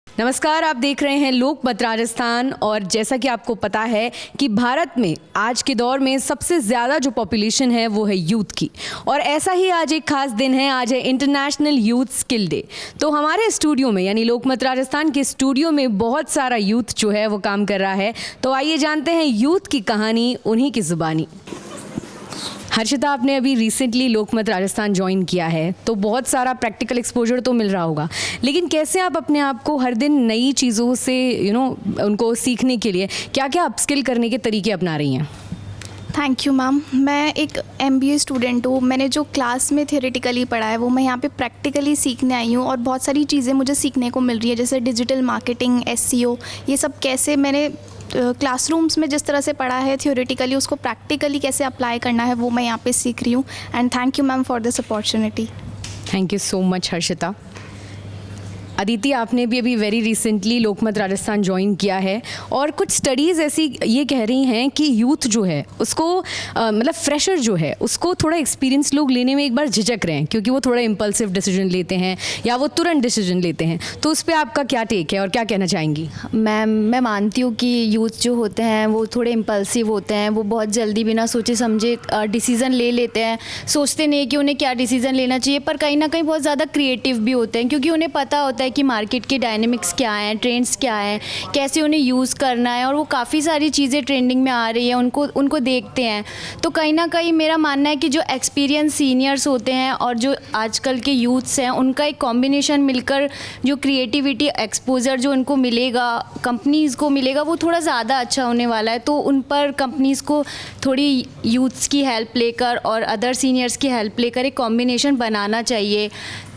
नमस्कार, आप देख रहे हैं लोकमत राजस्थान। और जैसा कि आपको पता है कि भारत में आज के दौर में सबसे ज़्यादा जो पॉपुलेशन है वो है यूथ की, और ऐसा ही आज एक खास दिन है, आज है इंटरनेशनल यूथ स्किल डे। तो हमारे स्टूडियो में यानी लोकमत राजस्थान के स्टूडियो में बहुत सारा यूथ जो है वो काम कर रहा है। तो आइए जानते हैं यूथ की कहानी उन्हीं की ज़ुबानी। हर्षिता, आपने अभी रिसेंटली लोकमत राजस्थान ज्वाइन किया है, तो बहुत सारा प्रैक्टिकल एक्सपोजर तो मिल रहा होगा, लेकिन कैसे आप अपने आप को हर दिन नई चीज़ों से उनको सीखने के लिए क्या क्या अपस्किल करने के तरीके अपना रही हैं? Thank you ma'am. मैं एक MBA स्टूडेंट हूँ। मैंने जो क्लास में थियोरेटिकली पढ़ा है वो मैं यहाँ पे प्रैक्टिकली सीखने आई हूँ, और बहुत सारी चीज़ें मुझे सीखने को मिल रही है, जैसे डिजिटल मार्केटिंग, SEO, ये सब कैसे मैंने क्लासरूम्स में जिस तरह से पढ़ा है थियोरेटिकली, उसको प्रैक्टिकली कैसे अप्लाई करना है वो मैं यहाँ पे सीख रही हूँ। And thank you ma'am for this opportunity. Thank you so much Harshita. Aditi, आपने भी अभी वेरी रिसेंटली लोकमत राजस्थान ज्वाइन किया है, और कुछ स्टडीज़ ऐसी ये कह रही हैं कि यूथ जो है उसको मतलब फ्रेशर जो है उसको थोड़ा एक्सपीरियंस लोग लेने में एक बार झिझक रहे हैं, क्योंकि वो थोड़ा इम्पल्सिव डिसीजन लेते हैं या वो तुरंत डिसीजन लेते हैं। तो उस पर आपका क्या टेक है और क्या कहना चाहेंगी? मैं मानती हूँ कि यूथ जो होते हैं वो थोड़े इम्पल्सिव होते हैं, वो बहुत जल्दी बिना सोचे समझे डिसीज़न ले लेते हैं, सोचते नहीं कि उन्हें क्या डिसीज़न लेना चाहिए, पर कहीं ना कहीं बहुत ज़्यादा क्रिएटिव भी होते हैं, क्योंकि उन्हें पता होता है कि मार्केट के डायनेमिक्स क्या हैं, ट्रेंड्स क्या हैं, कैसे उन्हें यूज़ करना है, और वो काफ़ी सारी चीज़ें ट्रेंडिंग में आ रही है, उनको देखते हैं। तो कहीं ना कहीं मेरा मानना है कि जो एक्सपीरियंस सीनियर्स होते हैं और जो आजकल के यूथ्स हैं, उनका एक कॉम्बिनेशन मिलकर जो क्रिएटिविटी एक्सपोजर जो उनको मिलेगा, कंपनीज़ को मिलेगा, वो थोड़ा ज़्यादा अच्छा होने वाला है। तो उन पर कंपनीज़ को थोड़ी यूथ्स की हेल्प लेकर और अदर सीनियर्स की हेल्प लेकर एक कॉम्बिनेशन बनाना चाहिए।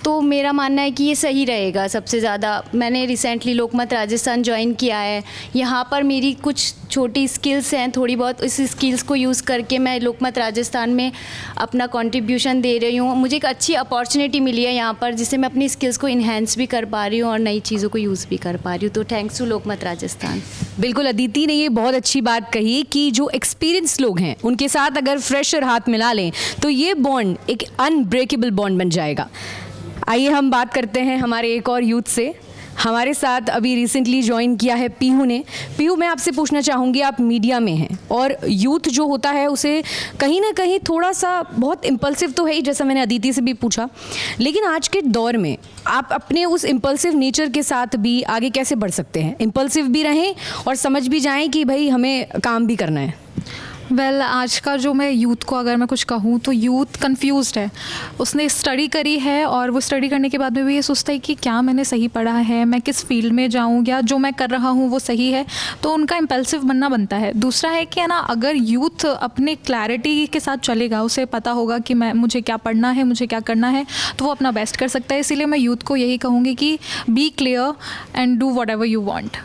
तो मेरा मानना है कि ये सही रहेगा सबसे ज़्यादा। मैंने रिसेंटली लोकमत राजस्थान ज्वाइन किया है, यहाँ पर मेरी कुछ छोटी स्किल्स हैं, थोड़ी बहुत इस स्किल्स को यूज़ करके मैं लोकमत राजस्थान में अपना कंट्रीब्यूशन दे रही हूँ। मुझे एक अच्छी अपॉर्चुनिटी मिली है यहाँ पर, जिससे मैं अपनी स्किल्स को इन्हेंस भी कर पा रही हूँ और नई चीज़ों को यूज़ भी कर पा रही हूँ। तो थैंक्स टू लोकमत राजस्थान। बिल्कुल, अदिति ने ये बहुत अच्छी बात कही कि जो एक्सपीरियंस लोग हैं उनके साथ अगर फ्रेशर हाथ मिला लें तो ये बॉन्ड एक अनब्रेकेबल बॉन्ड बन जाएगा। आइए हम बात करते हैं हमारे एक और यूथ से। हमारे साथ अभी रिसेंटली ज्वाइन किया है पीहू ने। पीहू, मैं आपसे पूछना चाहूँगी, आप मीडिया में हैं और यूथ जो होता है उसे कहीं ना कहीं थोड़ा सा बहुत इम्पल्सिव तो है ही, जैसा मैंने अदिति से भी पूछा, लेकिन आज के दौर में आप अपने उस इम्पल्सिव नेचर के साथ भी आगे कैसे बढ़ सकते हैं? इम्पल्सिव भी रहें और समझ भी जाएं कि भाई हमें काम भी करना है। आज का जो मैं यूथ को अगर मैं कुछ कहूँ तो यूथ कंफ्यूज्ड है। उसने स्टडी करी है और वो स्टडी करने के बाद में भी ये सोचता है कि क्या मैंने सही पढ़ा है, मैं किस फील्ड में जाऊँ, या जो मैं कर रहा हूँ वो सही है। तो उनका इम्पल्सिव बनता है। दूसरा है कि अगर यूथ अपने क्लैरिटी के साथ चलेगा, उसे पता होगा कि मुझे क्या पढ़ना है, मुझे क्या करना है, तो वो अपना बेस्ट कर सकता है। इसीलिए मैं यूथ को यही कहूँगी कि be clear and do whatever you want.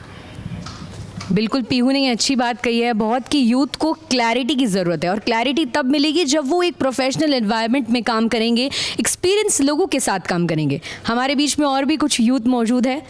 बिल्कुल, पीहू ने ये अच्छी बात कही है बहुत कि यूथ को क्लैरिटी की ज़रूरत है, और क्लैरिटी तब मिलेगी जब वो एक प्रोफेशनल एनवायरनमेंट में काम करेंगे, एक्सपीरियंस लोगों के साथ काम करेंगे। हमारे बीच में और भी कुछ यूथ मौजूद है।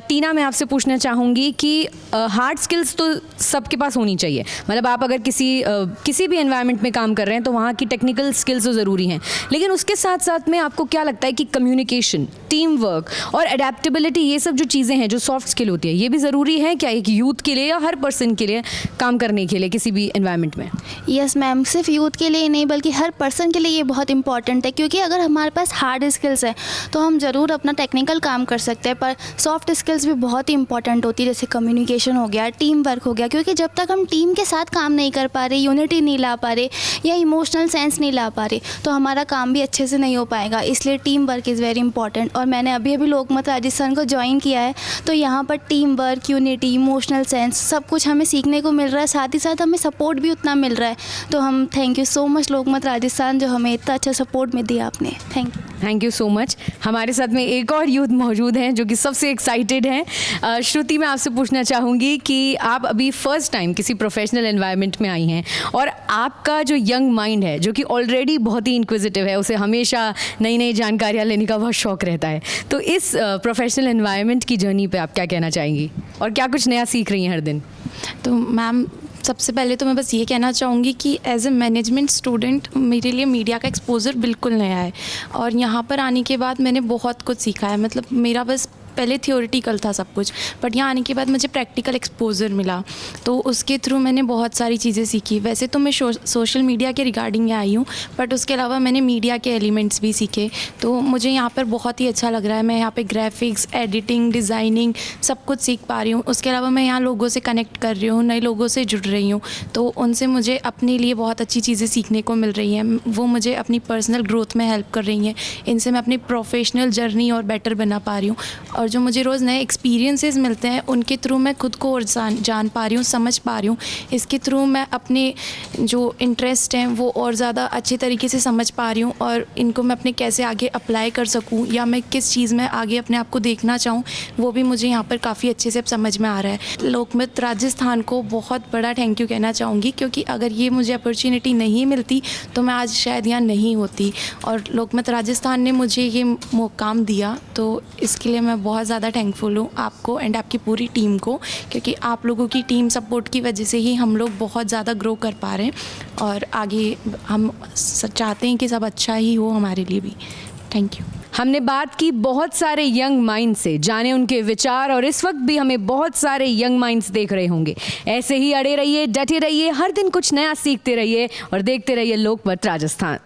टीना, मैं आपसे पूछना चाहूँगी कि हार्ड स्किल्स तो सबके पास होनी चाहिए, मतलब आप अगर किसी भी एनवायरनमेंट में काम कर रहे हैं तो वहाँ की टेक्निकल स्किल्स तो ज़रूरी हैं, लेकिन उसके साथ साथ में आपको क्या लगता है कि कम्युनिकेशन, टीम वर्क और अडेप्टेबिलिटी, ये सब जो चीज़ें हैं जो सॉफ्ट स्किल होती है, ये भी ज़रूरी है क्या एक यूथ के लिए या हर पर्सन के लिए काम करने के लिए किसी भी एनवायरनमेंट में? यस मैम, सिर्फ यूथ के लिए नहीं बल्कि हर पर्सन के लिए ये बहुत इंपॉर्टेंट है, क्योंकि अगर हमारे पास हार्ड स्किल्स है तो हम ज़रूर अपना टेक्निकल काम कर सकते हैं, पर सॉफ्ट स्किल्स भी बहुत ही इंपॉर्टेंट होती है, जैसे कम्युनिकेशन हो गया, टीम वर्क हो गया, क्योंकि जब तक हम टीम के साथ काम नहीं कर पा रहे, यूनिटी नहीं ला पा रहे या इमोशनल सेंस नहीं ला पा रहे, तो हमारा काम भी अच्छे से नहीं हो पाएगा। इसलिए team work is very important. और मैंने अभी लोकमत राजस्थान को ज्वाइन किया है, तो यहाँ पर team work, unity, emotional sense सब कुछ हमें सीखने को मिल रहा है, साथ ही साथ हमें सपोर्ट भी उतना मिल रहा है। तो हम थैंक यू सो मच लोकमत राजस्थान, जो हमें इतना अच्छा सपोर्ट में दिया आपने। Thank you. Thank you so much. हमारे साथ में एक और यूथ मौजूद हैं जो कि सबसे एक्साइटेड हैं। श्रुति, मैं आपसे पूछना चाहूँगी कि आप अभी फर्स्ट टाइम किसी प्रोफेशनल एनवायरनमेंट में आई हैं और आपका जो यंग माइंड है जो कि ऑलरेडी बहुत ही इंक्विजिटिव है, उसे हमेशा नई नई जानकारियाँ लेने का बहुत शौक रहता है, तो इस प्रोफेशनल एनवायरनमेंट की जर्नी पे आप क्या कहना चाहेंगी और क्या कुछ नया सीख रही हैं हर दिन? तो मैम, सबसे पहले तो मैं बस ये कहना चाहूँगी कि एज ए मैनेजमेंट स्टूडेंट मेरे लिए मीडिया का एक्सपोज़र बिल्कुल नया है और यहाँ पर आने के बाद मैंने बहुत कुछ सीखा है। मतलब मेरा बस पहले थियोरिटिकल था सब कुछ, बट यहाँ आने के बाद मुझे प्रैक्टिकल एक्सपोज़र मिला, तो उसके थ्रू मैंने बहुत सारी चीज़ें सीखी। वैसे तो मैं सोशल मीडिया के रिगार्डिंग यहाँ आई हूँ, बट उसके अलावा मैंने मीडिया के एलिमेंट्स भी सीखे, तो मुझे यहाँ पर बहुत ही अच्छा लग रहा है। मैं यहाँ पे ग्राफिक्स, एडिटिंग, डिज़ाइनिंग सब कुछ सीख पा रही हूँ। उसके अलावा मैं यहाँ लोगों से कनेक्ट कर रही हूँ, नए लोगों से जुड़ रही हूँ, तो उनसे मुझे अपने लिए बहुत अच्छी चीज़ें सीखने को मिल रही हैं। वो मुझे अपनी पर्सनल ग्रोथ में हेल्प कर रही हैं। इनसे मैं अपनी प्रोफेशनल जर्नी और बेटर बना पा रही हूँ और जो मुझे रोज़ नए एक्सपीरियंसेस मिलते हैं उनके थ्रू मैं खुद को और जान पा रही हूँ, समझ पा रही हूँ। इसके थ्रू मैं अपने जो इंटरेस्ट हैं वो और ज़्यादा अच्छे तरीके से समझ पा रही हूँ और इनको मैं अपने कैसे आगे अप्लाई कर सकूँ या मैं किस चीज़ में आगे अपने आप को देखना चाहूँ, वो भी मुझे यहाँ पर काफ़ी अच्छे से अब समझ में आ रहा है। लोकमत राजस्थान को बहुत बड़ा थैंक यू कहना चाहूँगी, क्योंकि अगर ये मुझे अपॉर्चुनिटी नहीं मिलती तो मैं आज शायद यहाँ नहीं होती और लोकमत राजस्थान ने मुझे ये मुकाम दिया, तो इसके लिए मैं बहुत ज़्यादा थैंकफुल हूँ आपको एंड आपकी पूरी टीम को, क्योंकि आप लोगों की टीम सपोर्ट की वजह से ही हम लोग बहुत ज़्यादा ग्रो कर पा रहे हैं और आगे हम चाहते हैं कि सब अच्छा ही हो हमारे लिए भी। Thank you. हमने बात की बहुत सारे यंग माइंड से, जाने उनके विचार, और इस वक्त भी हमें बहुत सारे यंग माइंड्स देख रहे होंगे। ऐसे ही अड़े रहिए, डटे रहिए, हर दिन कुछ नया सीखते रहिए और देखते रहिए लोकमत राजस्थान।